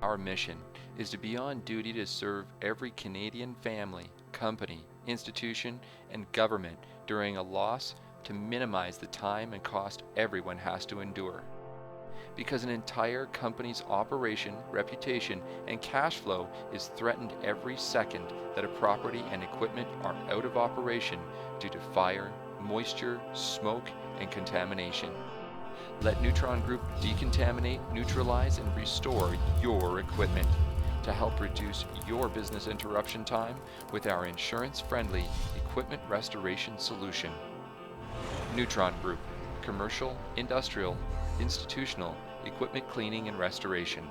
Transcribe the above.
Our mission is to be on duty to serve every Canadian family, company, institution, and government during a loss to minimize the time and cost everyone has to endure. Because an entire company's operation, reputation, and cash flow is threatened every second that a property and equipment are out of operation due to fire, moisture, smoke, and contamination. Let Newtron Group decontaminate, neutralize, and restore your equipment to help reduce your business interruption time with our insurance-friendly equipment restoration solution. Newtron Group, commercial, industrial, institutional, equipment cleaning and restoration.